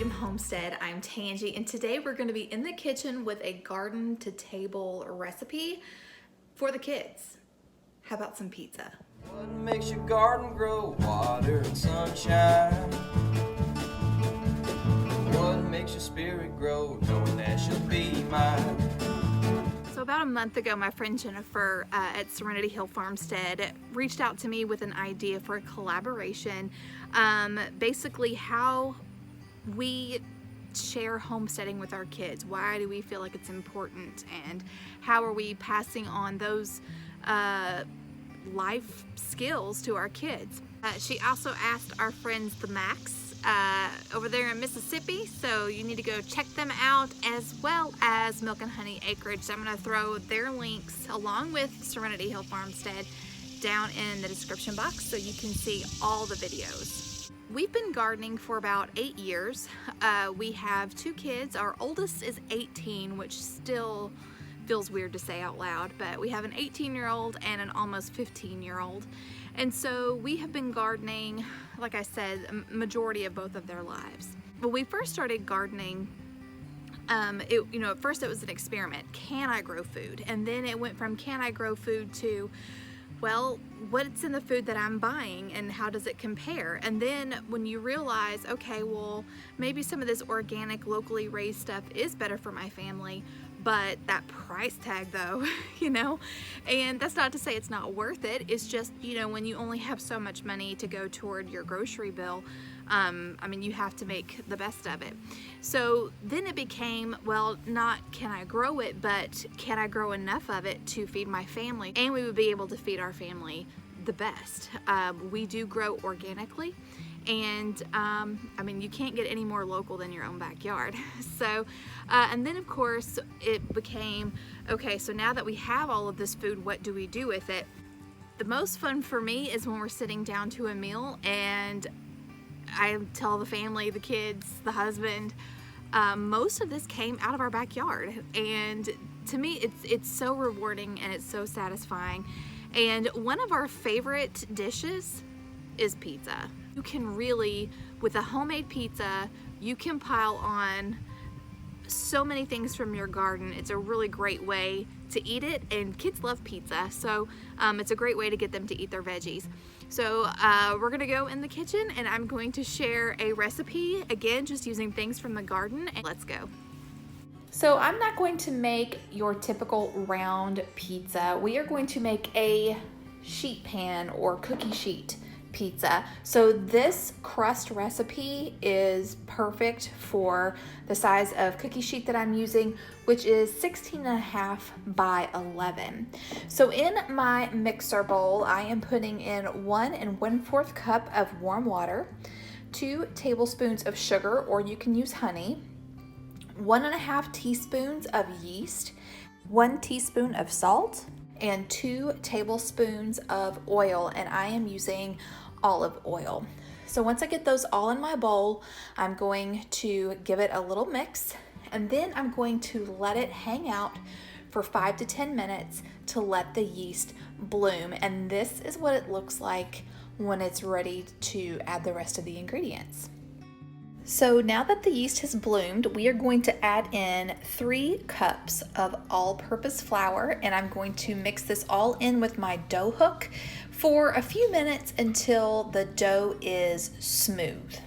from Homestead. I'm Tangie, and today we're going to be in the kitchen with a garden to table recipe for the kids. How about some pizza? What makes your garden grow? Water and sunshine. What makes your spirit grow? Knowing that she'll be mine. So about a month ago, my friend Jennifer at Serenity Hill Farmstead reached out to me with an idea for a collaboration. Basically how we share homesteading with our kids. Why do we feel like it's important, and how are we passing on those life skills to our kids? She also asked our friends the Macs over there in Mississippi, so you need to go check them out, as well as Milk and Honey Acreage. So I'm going to throw their links along with Serenity Hill Farmstead down in the description box so you can see all the videos. We've been gardening for about 8 years. We have 2 kids. Our oldest is 18, which still feels weird to say out loud, but we have an 18-year-old and an almost 15-year-old. And so we have been gardening, like I said, a majority of both of their lives. When we first started gardening, at first it was an experiment. Can I grow food? And then it went from can I grow food to, well, what's in the food that I'm buying and how does it compare? And then when you realize, okay, well, maybe some of this organic, locally raised stuff is better for my family, but that price tag though, and that's not to say it's not worth it. It's just, when you only have so much money to go toward your grocery bill, you have to make the best of it. So then it became, well, not can I grow it, but can I grow enough of it to feed my family? And we would be able to feed our family the best. We do grow organically, and you can't get any more local than your own backyard. So and then of course it became, okay, so now that we have all of this food, what do we do with it? The most fun for me is when we're sitting down to a meal and I tell the family, the kids, the husband, most of this came out of our backyard, and to me it's so rewarding and it's so satisfying. And one of our favorite dishes is pizza. You can really, with a homemade pizza, you can pile on so many things from your garden. It's a really great way to eat it, and kids love pizza, so it's a great way to get them to eat their veggies. So we're gonna go in the kitchen and I'm going to share a recipe, again, just using things from the garden, and let's go. So I'm not going to make your typical round pizza. We are going to make a sheet pan or cookie sheet pizza. So this crust recipe is perfect for the size of cookie sheet that I'm using, which is 16.5 by 11. So in my mixer bowl, I am putting in 1 1/4 cup of warm water, 2 tablespoons of sugar, or you can use honey, 1.5 teaspoons of yeast, 1 teaspoon of salt, and 2 tablespoons of oil, and I am using olive oil. So once I get those all in my bowl, I'm going to give it a little mix, and then I'm going to let it hang out for 5 to 10 minutes to let the yeast bloom. And this is what it looks like when it's ready to add the rest of the ingredients. So now that the yeast has bloomed, we are going to add in 3 cups of all-purpose flour, and I'm going to mix this all in with my dough hook for a few minutes until the dough is smooth.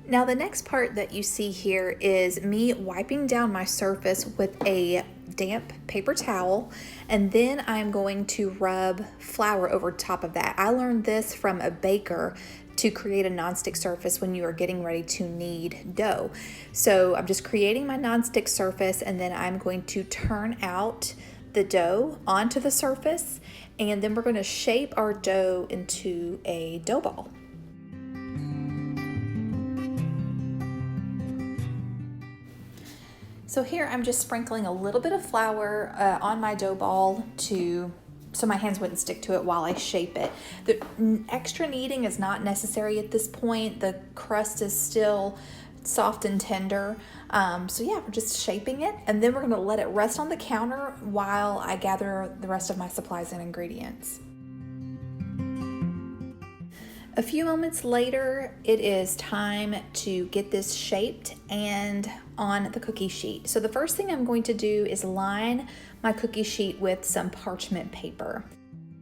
Now the next part that you see here is me wiping down my surface with a damp paper towel, and then I'm going to rub flour over top of that. I learned this from a baker to create a nonstick surface when you are getting ready to knead dough. So I'm just creating my nonstick surface, and then I'm going to turn out the dough onto the surface, and then we're going to shape our dough into a dough ball. So here I'm just sprinkling a little bit of flour on my dough ball so my hands wouldn't stick to it while I shape it. The extra kneading is not necessary at this point. The crust is still soft and tender. So yeah, we're just shaping it, and then we're gonna let it rest on the counter while I gather the rest of my supplies and ingredients. A few moments later, it is time to get this shaped and on the cookie sheet. So the first thing I'm going to do is line my cookie sheet with some parchment paper.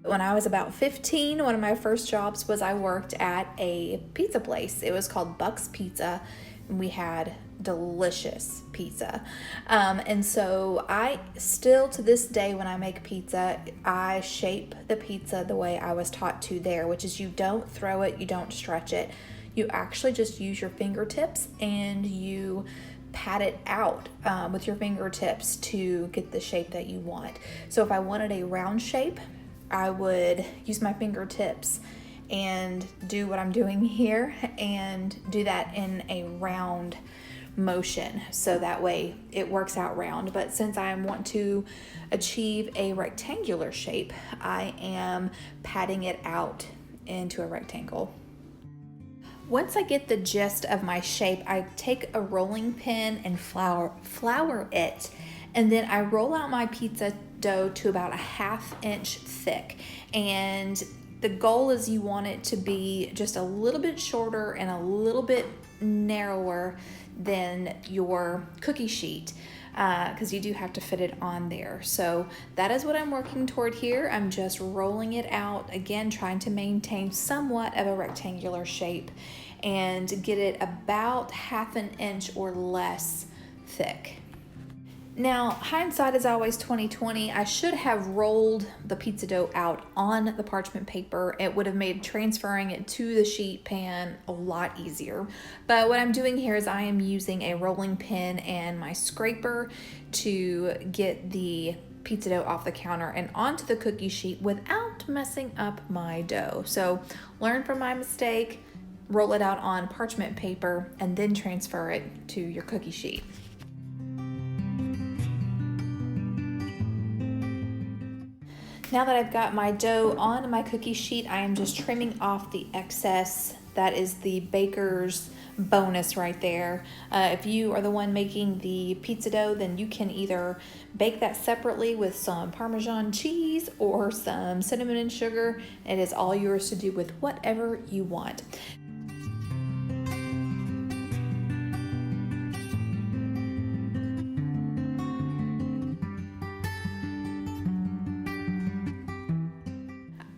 When I was about 15, one of my first jobs was I worked at a pizza place. It was called Buck's Pizza, and we had delicious pizza. And so I still, to this day, when I make pizza, I shape the pizza the way I was taught to there, which is you don't throw it, you don't stretch it. You actually just use your fingertips and you pat it out with your fingertips to get the shape that you want. So if I wanted a round shape, I would use my fingertips and do what I'm doing here and do that in a round motion, so that way it works out round. But since I want to achieve a rectangular shape, I am patting it out into a rectangle. Once I get the gist of my shape, I take a rolling pin and flour it, and then I roll out my pizza dough to about a 1/2 inch thick. And the goal is you want it to be just a little bit shorter and a little bit narrower than your cookie sheet, because you do have to fit it on there. So that is what I'm working toward here. I'm just rolling it out, again trying to maintain somewhat of a rectangular shape and get it about 1/2 inch or less thick. Now, hindsight is always 20/20. I should have rolled the pizza dough out on the parchment paper. It would have made transferring it to the sheet pan a lot easier. But what I'm doing here is I am using a rolling pin and my scraper to get the pizza dough off the counter and onto the cookie sheet without messing up my dough. So learn from my mistake, roll it out on parchment paper, and then transfer it to your cookie sheet. Now that I've got my dough on my cookie sheet, I am just trimming off the excess. That is the baker's bonus right there. If you are the one making the pizza dough, then you can either bake that separately with some Parmesan cheese or some cinnamon and sugar. It is all yours to do with whatever you want.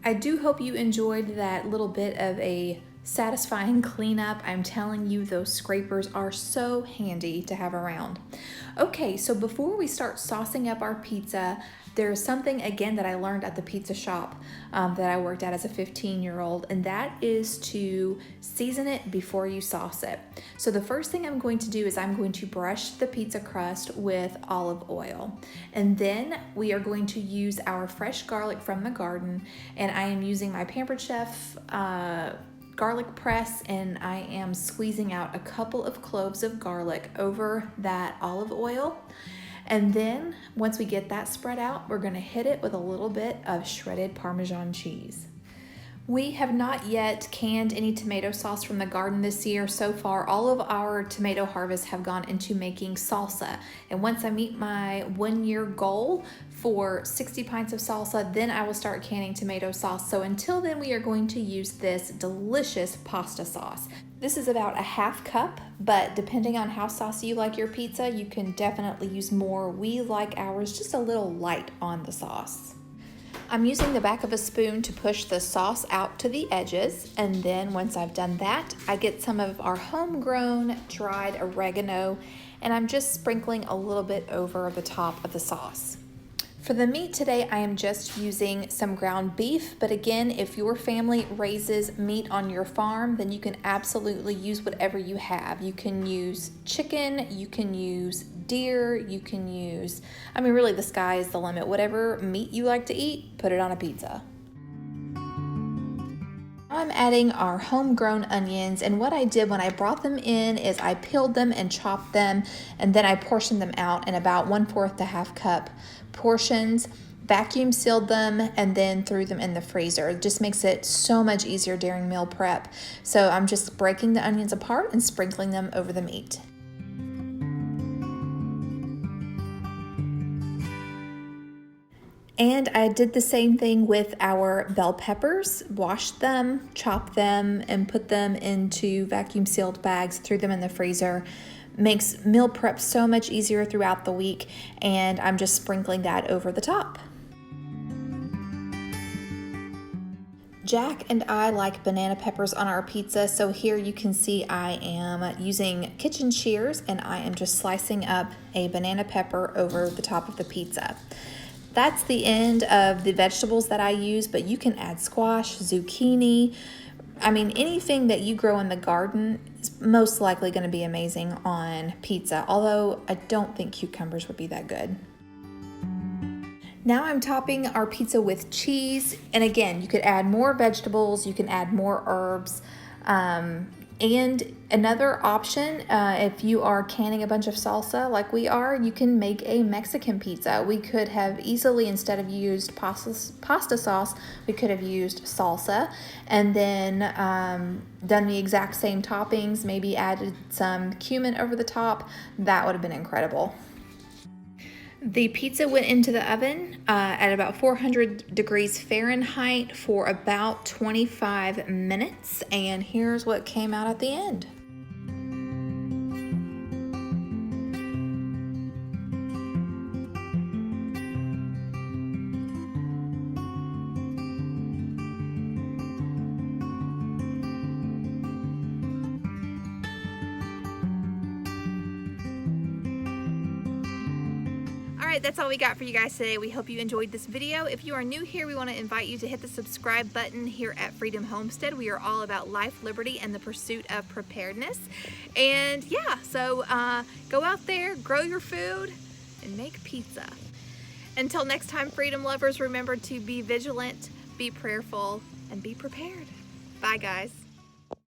I do hope you enjoyed that little bit of a satisfying cleanup. I'm telling you, those scrapers are so handy to have around. Okay, so before we start saucing up our pizza, there's something again that I learned at the pizza shop that I worked at as a 15-year-old, and that is to season it before you sauce it. So the first thing I'm going to do is I'm going to brush the pizza crust with olive oil, and then we are going to use our fresh garlic from the garden, and I am using my Pampered Chef garlic press, and I am squeezing out a couple of cloves of garlic over that olive oil. And then once we get that spread out, we're going to hit it with a little bit of shredded Parmesan cheese. We have not yet canned any tomato sauce from the garden this year. So far, all of our tomato harvests have gone into making salsa. And once I meet my 1-year goal for 60 pints of salsa, then I will start canning tomato sauce. So until then, we are going to use this delicious pasta sauce. This is about a 1/2 cup, but depending on how saucy you like your pizza, you can definitely use more. We like ours just a little light on the sauce. I'm using the back of a spoon to push the sauce out to the edges, and then once I've done that, I get some of our homegrown dried oregano, and I'm just sprinkling a little bit over the top of the sauce. For the meat today, I am just using some ground beef, but again, if your family raises meat on your farm, then you can absolutely use whatever you have. You can use chicken, you can use deer, you can use, really the sky is the limit. Whatever meat you like to eat, put it on a pizza. I'm adding our homegrown onions, and what I did when I brought them in is I peeled them and chopped them, and then I portioned them out in about 1/4 to 1/2 cup portions, vacuum sealed them, and then threw them in the freezer. It just makes it so much easier during meal prep. So I'm just breaking the onions apart and sprinkling them over the meat. And I did the same thing with our bell peppers, washed them, chopped them, and put them into vacuum sealed bags, threw them in the freezer. Makes meal prep so much easier throughout the week, and I'm just sprinkling that over the top. Jack and I like banana peppers on our pizza, so here you can see I am using kitchen shears and I am just slicing up a banana pepper over the top of the pizza. That's the end of the vegetables that I use, but you can add squash, zucchini. I mean, anything that you grow in the garden is most likely going to be amazing on pizza, although I don't think cucumbers would be that good. Now I'm topping our pizza with cheese, and again, you could add more vegetables, you can add more herbs, and another option, if you are canning a bunch of salsa like we are, you can make a Mexican pizza. We could have easily, instead of used pasta sauce, we could have used salsa, and then done the exact same toppings, maybe added some cumin over the top. That would have been incredible. The pizza went into the oven at about 400 degrees Fahrenheit for about 25 minutes, and here's what came out at the end. Alright, that's all we got for you guys today. We hope you enjoyed this video. If you are new here, we want to invite you to hit the subscribe button here at Freedom Homestead. We are all about life, liberty, and the pursuit of preparedness. And yeah, so go out there, grow your food, and make pizza. Until next time, freedom lovers, remember to be vigilant, be prayerful, and be prepared. Bye, guys.